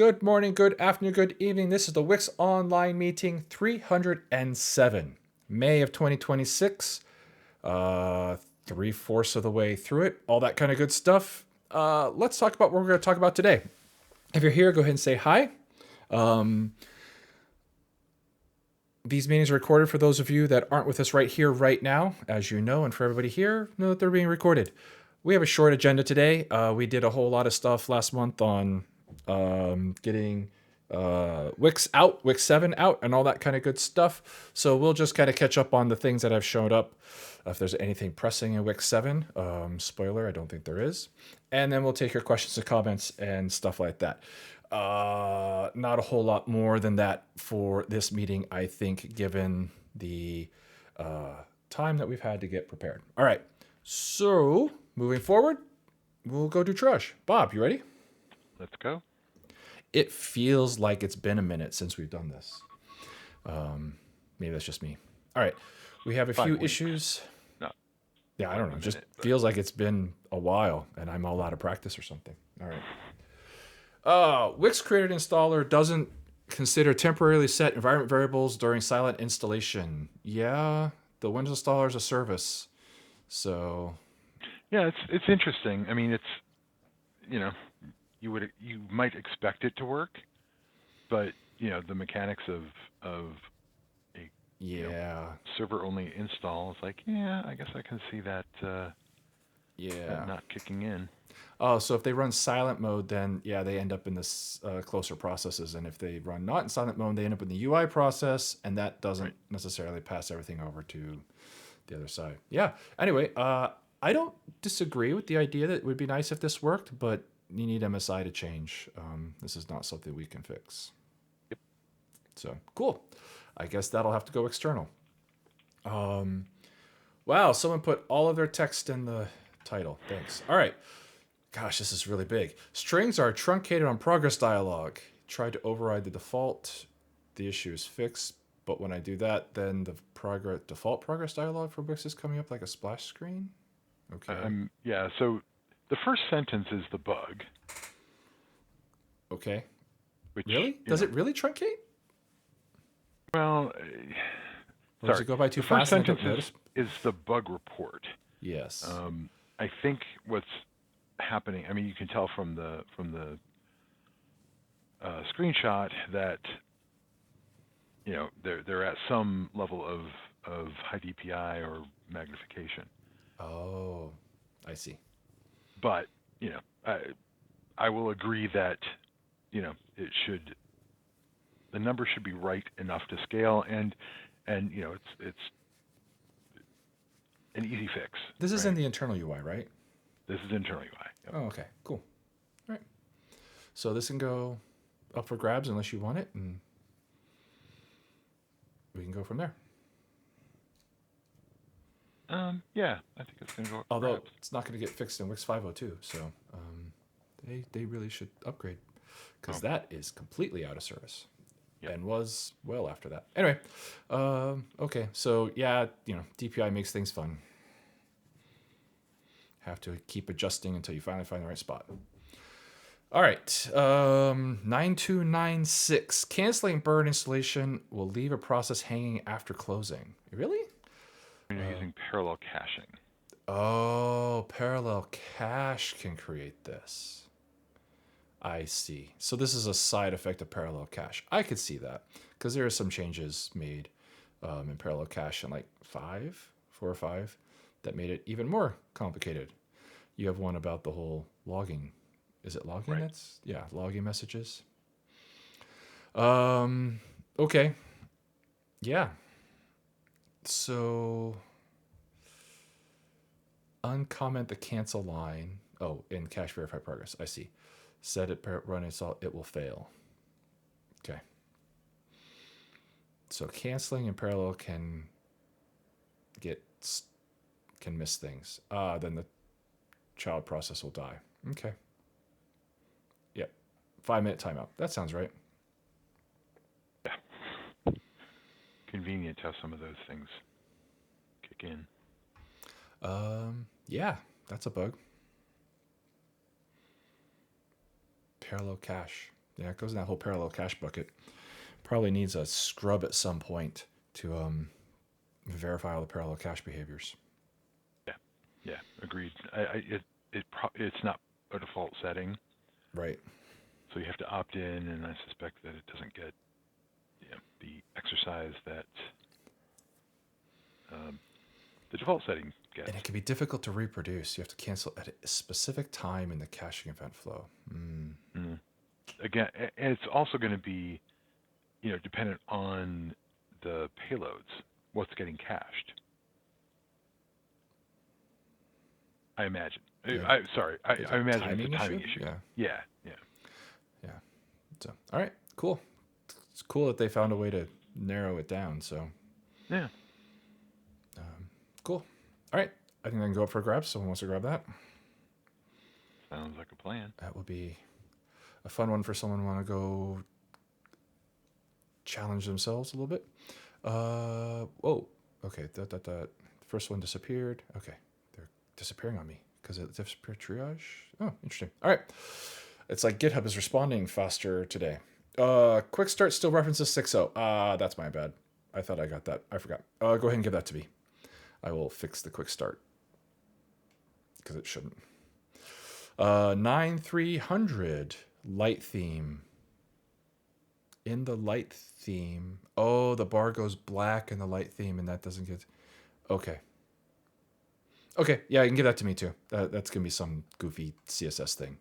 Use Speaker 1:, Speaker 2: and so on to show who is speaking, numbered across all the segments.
Speaker 1: Good morning, good afternoon, good evening. This is the WiX Online Meeting 307, May of 2026. 3/4 of the way through it, all that kind of good stuff. Let's talk about what we're going to talk about today. If you're here, go ahead and say hi. These meetings are recorded for those of you that aren't with us right here, right now, as you know, and for everybody here, know that they're being recorded. We have a short agenda today. We did a whole lot of stuff last month on getting WiX out, WiX 7 out, and all that kind of good stuff. So we'll just kind of catch up on the things that have shown up. If there's anything pressing in WiX 7, spoiler, I don't think there is. And then we'll take your questions and comments and stuff like that. Not a whole lot more than that for this meeting, I think, given the time that we've had to get prepared. All right. So moving forward, we'll go do trash. Bob, you ready?
Speaker 2: Let's go.
Speaker 1: It feels like it's been a minute since we've done this. Maybe that's just me. All right. We have a
Speaker 2: 5
Speaker 1: few
Speaker 2: weeks.
Speaker 1: issues.
Speaker 2: No.
Speaker 1: Yeah, I don't know.
Speaker 2: a
Speaker 1: Just
Speaker 2: minute, but-
Speaker 1: feels like it's been a while and I'm all out of practice or something. All right. WiX Creator Installer doesn't consider temporarily set environment variables during silent installation. Yeah, the Windows installer is a service. So
Speaker 2: Yeah, it's interesting. I mean, it's you might expect it to work, but the mechanics of a
Speaker 1: yeah,
Speaker 2: server only install is like, yeah, I guess I can see that that not kicking in.
Speaker 1: Oh, so if they run silent mode, then yeah, they end up in this closer processes. And if they run not in silent mode, they end up in the UI process, and that doesn't necessarily pass everything over to the other side. Yeah. Anyway, I don't disagree with the idea that it would be nice if this worked, but you need MSI to change. This is not something we can fix.
Speaker 2: Yep.
Speaker 1: So cool. I guess that'll have to go external. Wow, someone put all of their text in the title. Thanks. All right. Gosh, this is really big. Strings are truncated on progress dialog. Tried to override the default. The issue is fixed. But when I do that, then the default progress dialog for WiX is coming up like a splash screen. Okay.
Speaker 2: Yeah. So the first sentence is the bug.
Speaker 1: Okay.
Speaker 2: Which,
Speaker 1: Really? Does it really truncate?
Speaker 2: Well,
Speaker 1: Or does it go by too
Speaker 2: the first
Speaker 1: fast and I
Speaker 2: sentence
Speaker 1: don't notice?
Speaker 2: is the bug report.
Speaker 1: Yes.
Speaker 2: I think what's happening, I mean, you can tell from the screenshot that they're at some level of high DPI or magnification.
Speaker 1: Oh, I see.
Speaker 2: But I will agree that the number should be right enough to scale, and it's an easy fix.
Speaker 1: This is in the internal UI, right?
Speaker 2: This is internal UI. Yep.
Speaker 1: Oh, okay, cool. All right. So this can go up for grabs unless you want it, and we can go from there.
Speaker 2: Yeah, I think it's going to go up.
Speaker 1: Although
Speaker 2: grabs.
Speaker 1: it's not going to get fixed in WiX 502, so they really should upgrade because that is completely out of service.
Speaker 2: Yep.
Speaker 1: And was well after that. Anyway, okay, so yeah, DPI makes things fun. Have to keep adjusting until you finally find the right spot. All right, 9296. Canceling burn installation will leave a process hanging after closing. Really?
Speaker 2: When you're using parallel caching.
Speaker 1: Oh, parallel cache can create this. I see. So this is a side effect of parallel cache. I could see that because there are some changes made in parallel cache in like 4 or 5, that made it even more complicated. You have one about the whole logging. Is it logging?
Speaker 2: Right.
Speaker 1: Logging messages. Okay. Yeah. So uncomment the cancel line. Oh, in cache verify progress. I see. Set it run install, it will fail. Okay. So canceling in parallel can miss things. Then the child process will die. Okay. Yep. 5-minute timeout. That sounds right.
Speaker 2: Yeah. Convenient to have some of those things kick in.
Speaker 1: Yeah, that's a bug. Parallel cache. Yeah, it goes in that whole parallel cache bucket. Probably needs a scrub at some point to verify all the parallel cache behaviors.
Speaker 2: Yeah, yeah, agreed. It's not a default setting,
Speaker 1: Right.
Speaker 2: so you have to opt in, and I suspect that it doesn't get the exercise that the default setting gets.
Speaker 1: And it can be difficult to reproduce. You have to cancel at a specific time in the caching event flow.
Speaker 2: Again, and it's also going to be dependent on the payloads, what's getting cached. I imagine.
Speaker 1: Yeah.
Speaker 2: I imagine it's a timing issue.
Speaker 1: Yeah.
Speaker 2: Yeah.
Speaker 1: Yeah. So, all right, cool. It's cool that they found a way to narrow it down. So,
Speaker 2: Yeah.
Speaker 1: cool. All right. I think I can go up for a grab. Someone wants to grab that.
Speaker 2: Sounds like a plan.
Speaker 1: That would be a fun one for someone who want to go challenge themselves a little bit. Whoa. Okay. That first one disappeared. Okay. They're disappearing on me because it disappeared triage. Oh, interesting. All right. It's like GitHub is responding faster today. Quick start still references 6.0. That's my bad. I thought I got that. I forgot. Go ahead and give that to me. I will fix the quick start because it shouldn't. 9300 light theme. In the light theme. Oh, the bar goes black in the light theme and that doesn't get... Okay. Okay, yeah, you can give that to me too. That's going to be some goofy CSS thing.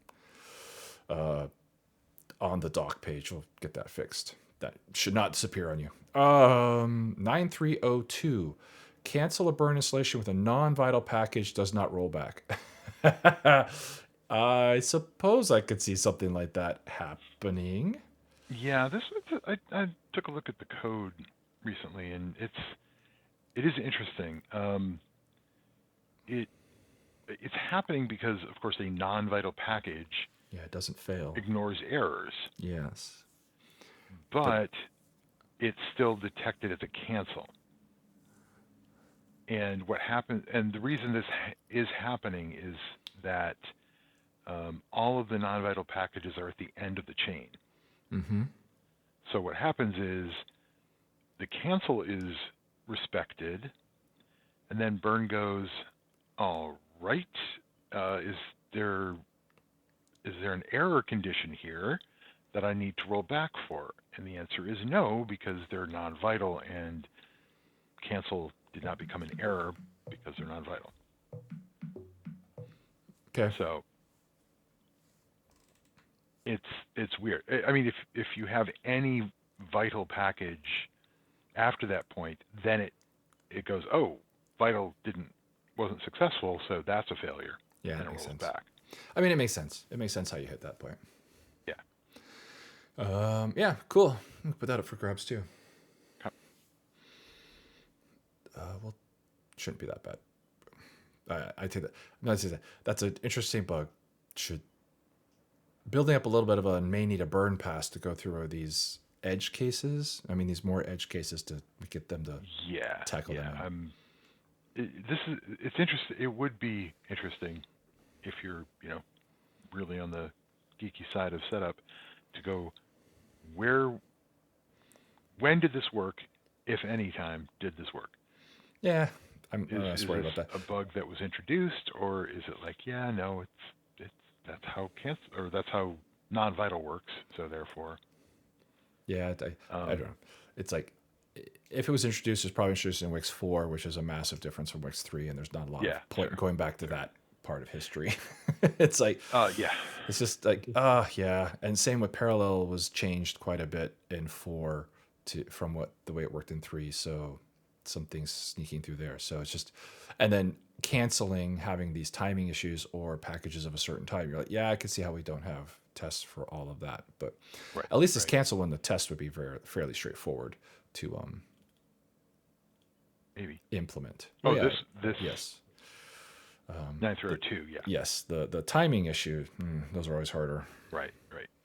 Speaker 1: On the doc page, we'll get that fixed. That should not disappear on you. 9302. Cancel a burn installation with a non-vital package does not roll back. I suppose I could see something like that happening.
Speaker 2: Yeah, I took a look at the code recently, and it is interesting. It's happening because, of course, a non-vital package
Speaker 1: it doesn't fail.
Speaker 2: Ignores errors.
Speaker 1: Yes.
Speaker 2: But it's still detected as a cancel. And what happens, and the reason this is happening is that all of the non-vital packages are at the end of the chain.
Speaker 1: Mm-hmm.
Speaker 2: So what happens is the cancel is respected, and then burn goes, all right, is there an error condition here that I need to roll back for? And the answer is no, because they're non-vital, and cancel did not become an error because they're non-vital.
Speaker 1: Okay.
Speaker 2: So it's weird. I mean, if you have any vital package after that point, then it goes, oh, vital wasn't successful, so that's a failure.
Speaker 1: Yeah,
Speaker 2: and
Speaker 1: that makes sense.
Speaker 2: Back.
Speaker 1: I mean, it makes sense. It makes sense how you hit that point.
Speaker 2: Yeah.
Speaker 1: Yeah, cool. I'll put that up for grabs too.
Speaker 2: Okay.
Speaker 1: Well, shouldn't be that bad. I take that. No, that's an interesting bug. Building up a little bit of a may need a burn pass to go through these edge cases. I mean, these more edge cases to get them to tackle them.
Speaker 2: It's interesting. It would be interesting if you're really on the geeky side of setup to go when did this work, if any time did this work?
Speaker 1: Yeah, I'm not worried about that.
Speaker 2: A bug that was introduced, or is it like, no, that's how that's how non-vital works, so therefore.
Speaker 1: Yeah, I don't know. It's like, if it was introduced, it's probably introduced in WiX 4, which is a massive difference from WiX 3, and there's not a lot of point going back to that part of history. It's like, it's just like, yeah. And same with parallel was changed quite a bit in 4 from the way it worked in 3. So something's sneaking through there. So it's just, and then canceling, having these timing issues or packages of a certain type. You're like, I can see how we don't have tests for all of that, but at least this cancel one, the test would be fairly straightforward to
Speaker 2: maybe
Speaker 1: implement.
Speaker 2: Oh, this
Speaker 1: yes.
Speaker 2: 9302, yeah.
Speaker 1: Yes, the timing issue, those are always harder.
Speaker 2: Right,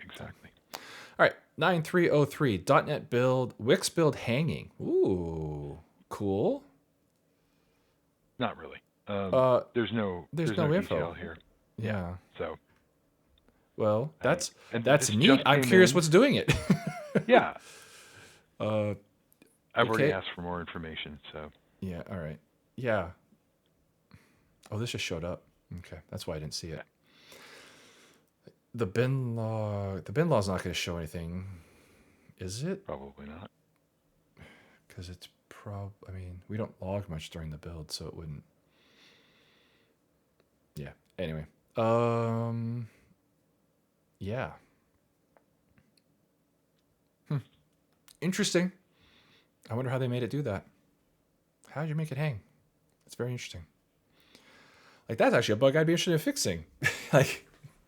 Speaker 2: exactly.
Speaker 1: All right, 9303 .NET build, Wix build hanging. Ooh, cool.
Speaker 2: Not really. There's no
Speaker 1: info
Speaker 2: detail here.
Speaker 1: Yeah.
Speaker 2: So
Speaker 1: Well,
Speaker 2: And
Speaker 1: that's
Speaker 2: this
Speaker 1: neat.
Speaker 2: just
Speaker 1: I'm
Speaker 2: came
Speaker 1: curious
Speaker 2: in.
Speaker 1: what's doing it.
Speaker 2: Yeah,
Speaker 1: uh,
Speaker 2: I've already
Speaker 1: okay.
Speaker 2: asked for more information. So
Speaker 1: Yeah. All right. Yeah. Oh, this just showed up. Okay, that's why I didn't see it.
Speaker 2: okay,
Speaker 1: The bin log. The bin law's not going to show anything, is it?
Speaker 2: probably not.
Speaker 1: Because it's I mean, we don't log much during the build, so it wouldn't. Yeah. Anyway. Um. Yeah. Interesting. I wonder how they made it do that. How did you make it hang? It's very interesting. Like that's actually a bug I'd be interested in fixing. Like,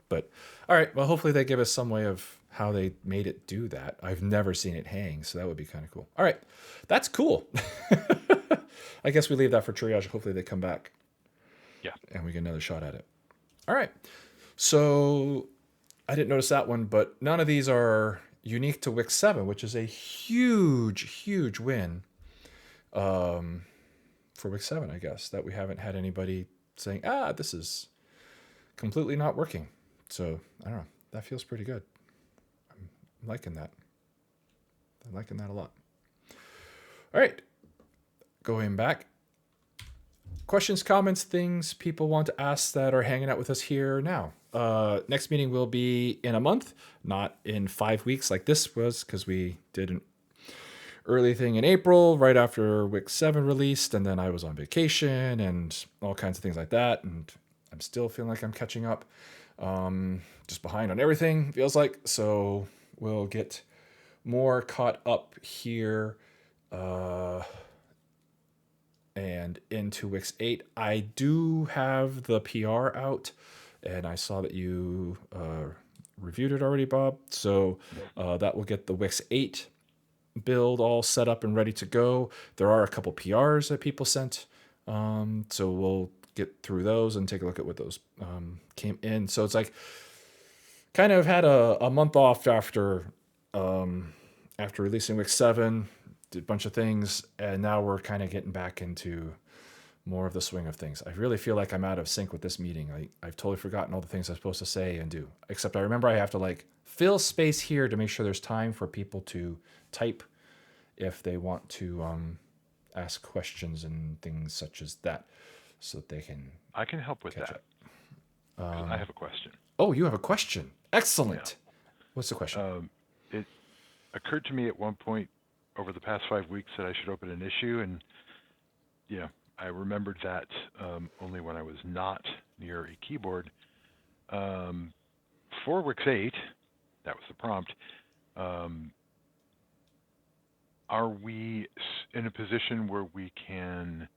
Speaker 1: but all right. Well, hopefully they give us some way of how they made it do that. I've never seen it hang, so that would be kind of cool. All right, that's cool. I guess we leave that for triage. Hopefully they come back
Speaker 2: Yeah.
Speaker 1: and we get another shot at it. All right. So I didn't notice that one, but none of these are unique to WiX 7, which is a huge, huge win for WiX 7, I guess, that we haven't had anybody saying, this is completely not working. So I don't know. That feels pretty good. I'm liking that. I'm liking that a lot. All right. Going back. Questions, comments, things people want to ask that are hanging out with us here now. Next meeting will be in a month, not in 5 weeks like this was, because we did an early thing in April, right after WiX 7 released, and then I was on vacation and all kinds of things like that. And I'm still feeling like I'm catching up, just behind on everything, feels like. So we'll get more caught up here and into WiX 8. I do have the PR out, and I saw that you reviewed it already, Bob. So that will get the WiX 8 build all set up and ready to go. There are a couple PRs that people sent, so we'll get through those and take a look at what those came in. So it's like kind of had a month off after releasing WiX 7, did a bunch of things, and now we're kind of getting back into more of the swing of things. I really feel like I'm out of sync with this meeting. I've totally forgotten all the things I'm supposed to say and do, except I remember I have to like fill space here to make sure there's time for people to type if they want to ask questions and things such as that, so that they can
Speaker 2: I can help with
Speaker 1: catch
Speaker 2: that
Speaker 1: up.
Speaker 2: because I have a question.
Speaker 1: Oh, you have a question.
Speaker 2: Yeah.
Speaker 1: Excellent. What's the question?
Speaker 2: It occurred to me at one point over the past 5 weeks that I should open an issue, and I remembered that only when I was not near a keyboard. For WiX 8, that was the prompt. Are we in a position where we can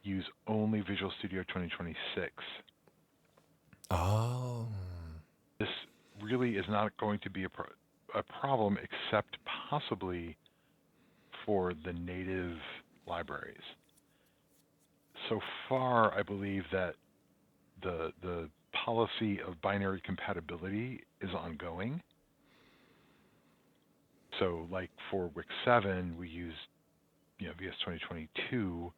Speaker 2: use only Visual Studio 2026?
Speaker 1: Oh.
Speaker 2: This really is not going to be a problem, except possibly for the native libraries. So far, I believe that the policy of binary compatibility is ongoing. So, like for WiX 7, we use VS 2022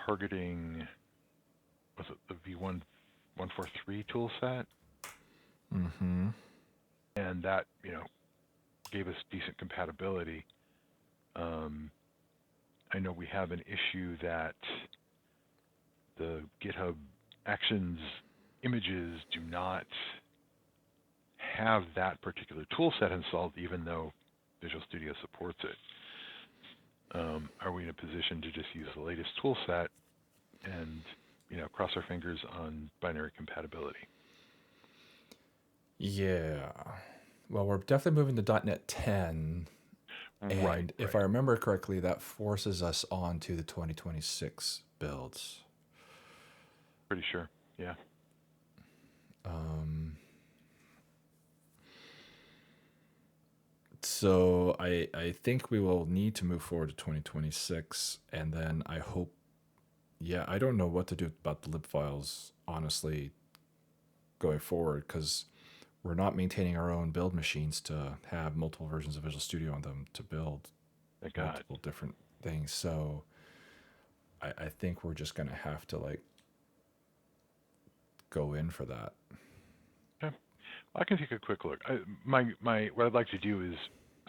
Speaker 2: targeting, was it the V143 tool set?
Speaker 1: Mm-hmm.
Speaker 2: And that gave us decent compatibility. I know we have an issue that the GitHub Actions images do not have that particular tool set installed, even though Visual Studio supports it. Are we in a position to just use the latest tool set and cross our fingers on binary compatibility?
Speaker 1: Yeah. Well, we're definitely moving to .NET 10,
Speaker 2: Right,
Speaker 1: and if I
Speaker 2: right.
Speaker 1: remember correctly, that forces us on to the 2026 builds.
Speaker 2: Pretty sure. Yeah.
Speaker 1: So I think we will need to move forward to 2026, and then I hope. Yeah, I don't know what to do about the lib files, honestly, going forward, because we're not maintaining our own build machines to have multiple versions of Visual Studio on them to build
Speaker 2: Thank God.
Speaker 1: multiple different things. So I think we're just gonna have to like go in for that.
Speaker 2: Okay. I can take a quick look. My what I'd like to do is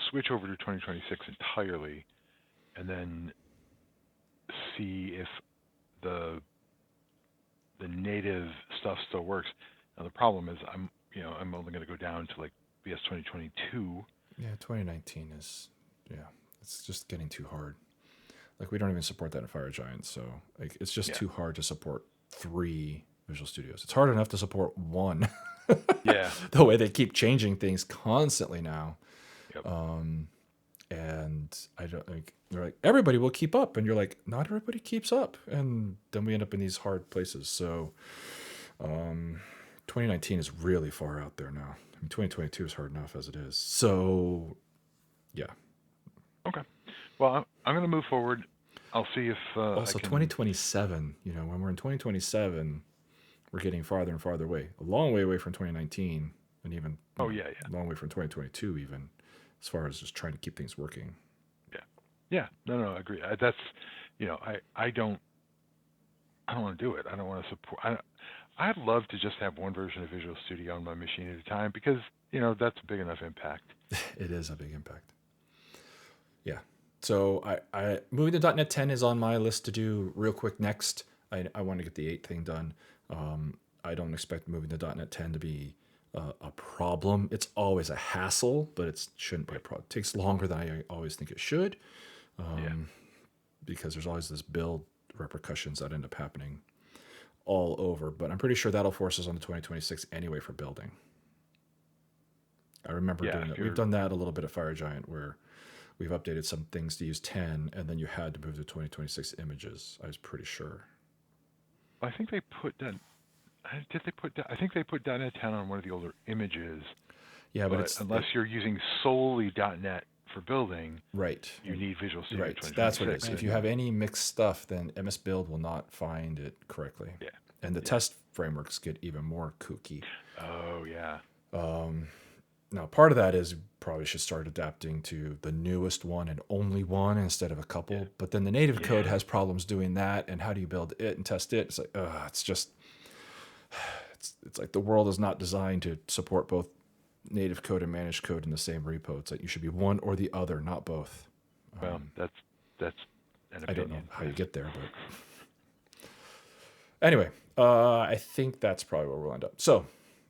Speaker 2: switch over to 2026 entirely, and then see if the the native stuff still works. Now the problem is I'm only going to go down to like BS 2022.
Speaker 1: Yeah, 2019 is, yeah, it's just getting too hard. Like we don't even support that in Fire Giant, so like it's just
Speaker 2: Yeah.
Speaker 1: too hard to support 3 Visual Studios. It's hard enough to support 1.
Speaker 2: Yeah.
Speaker 1: The way they keep changing things constantly now.
Speaker 2: Yep.
Speaker 1: And I don't like, they're like, everybody will keep up, and you're like, not everybody keeps up, and then we end up in these hard places. So 2019 is really far out there now. I mean, 2022 is hard enough as it is. So yeah.
Speaker 2: Okay. Well, I'm going to move forward. I'll see if I
Speaker 1: Also,
Speaker 2: can.
Speaker 1: 2027, when we're in 2027, we're getting farther and farther away, a long way away from 2019, and even
Speaker 2: Oh yeah, yeah,
Speaker 1: a long way from 2022, even as far as just trying to keep things working.
Speaker 2: yeah, yeah. No, no, I agree. I don't want to do it. I don't want to support. I'd love to just have one version of Visual Studio on my machine at a time because that's a big enough impact.
Speaker 1: It is a big impact. Yeah. So I moving to .NET 10 is on my list to do real quick next. I want to get the 8 thing done. I don't expect moving to .NET 10 to be a problem. It's always a hassle, but it shouldn't be a problem. It takes longer than I always think it should,
Speaker 2: Yeah,
Speaker 1: because there's always this build repercussions that end up happening all over. But I'm pretty sure that'll force us on to 2026 anyway for building. I remember
Speaker 2: yeah.
Speaker 1: doing
Speaker 2: If
Speaker 1: it. We've
Speaker 2: you're,
Speaker 1: done that a little bit at Fire Giant where we've updated some things to use 10, and then you had to move to 2026 images. I was pretty sure.
Speaker 2: I think they put that. Did they put? I think they put .NET 10 on one of the older images.
Speaker 1: Yeah, but
Speaker 2: But unless you're using solely .NET for building,
Speaker 1: right.
Speaker 2: you need Visual Studio
Speaker 1: Right.
Speaker 2: 2026.
Speaker 1: That's what it is. If you have any mixed stuff, then MS Build will not find it correctly.
Speaker 2: Yeah.
Speaker 1: And the
Speaker 2: Yeah.
Speaker 1: test frameworks get even more kooky.
Speaker 2: Oh yeah.
Speaker 1: Now, part of that is probably should start adapting to the newest one and only one instead of a couple.
Speaker 2: Yeah.
Speaker 1: But then the native code
Speaker 2: Yeah.
Speaker 1: has problems doing that. And how do you build it and test it? It's like, it's just, it's like the world is not designed to support both native code and managed code in the same repo. It's like you should be one or the other, not both.
Speaker 2: Well, that's an opinion.
Speaker 1: I don't know how you
Speaker 2: yes.
Speaker 1: get there, but anyway, I think that's probably where we'll end up. So,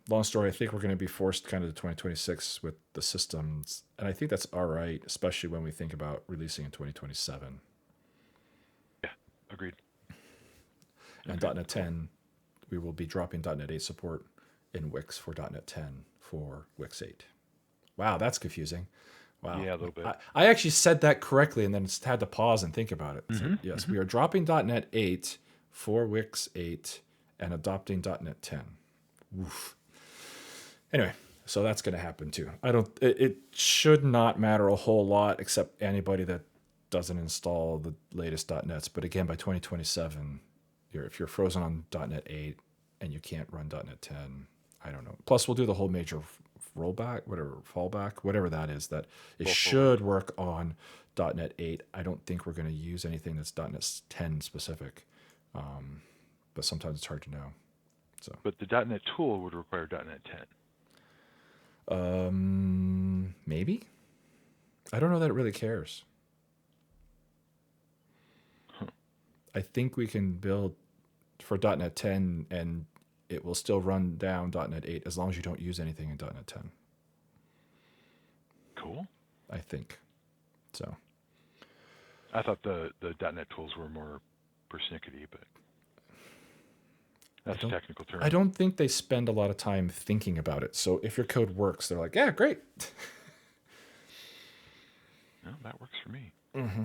Speaker 1: long story, I think we're going to be forced kind of to 2026 with the systems, and I think that's all right, especially when we think about releasing in 2027.
Speaker 2: Yeah. Agreed.
Speaker 1: And .NET 10, we will be dropping .NET 8 support in WiX for .NET 10 for WiX 8. Wow, that's confusing. Wow.
Speaker 2: Yeah, a little bit.
Speaker 1: I actually said that correctly and then had to pause and think about it. So,
Speaker 2: Mhm,
Speaker 1: yes,
Speaker 2: mhm.
Speaker 1: we are dropping .NET 8 for WiX 8 and adopting .NET 10. Oof. Anyway, so that's going to happen too. It should not matter a whole lot except anybody that doesn't install the latest .NETs. But again, by 2027, if you're frozen on .NET 8 and you can't run .NET 10, I don't know. Plus, we'll do the whole major rollback, fallback, whatever that is, that it
Speaker 2: Roll
Speaker 1: should work on .NET 8. I don't think we're going to use anything that's .NET 10 specific, but sometimes it's hard to know. So,
Speaker 2: But the .NET tool would require .NET 10.
Speaker 1: Maybe. I don't know that it really cares.
Speaker 2: Huh.
Speaker 1: I think we can build for .NET 10 and it will still run down .NET 8 as long as you don't use anything in .NET 10.
Speaker 2: Cool.
Speaker 1: I think. So.
Speaker 2: I thought the .NET tools were more persnickety, but that's a technical term.
Speaker 1: I don't think they spend a lot of time thinking about it. So if your code works, they're like, yeah, great.
Speaker 2: No, that works for me.
Speaker 1: Mm-hmm.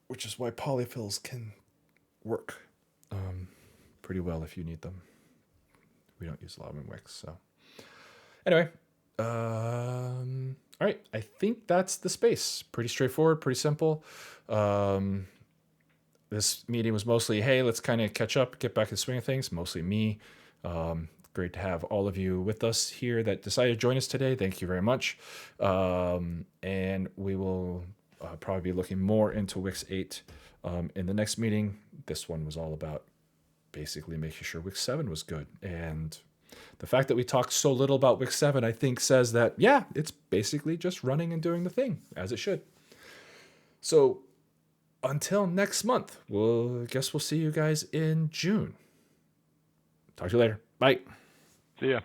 Speaker 1: Which is why polyfills can work pretty well if you need them. We don't use a lot of them in WiX. So anyway, all right. I think that's the space. Pretty straightforward, pretty simple. This meeting was mostly, hey, let's kind of catch up, get back in the swing of things. Mostly me. Great to have all of you with us here that decided to join us today. Thank you very much. And we will probably be looking more into WiX 8 in the next meeting. This one was all about basically making sure WiX 7 was good. And The fact that we talked so little about WiX 7, I think, says that, yeah, it's basically just running and doing the thing as it should. So until next month, I guess we'll see you guys in June. Talk to you later. Bye.
Speaker 2: See ya.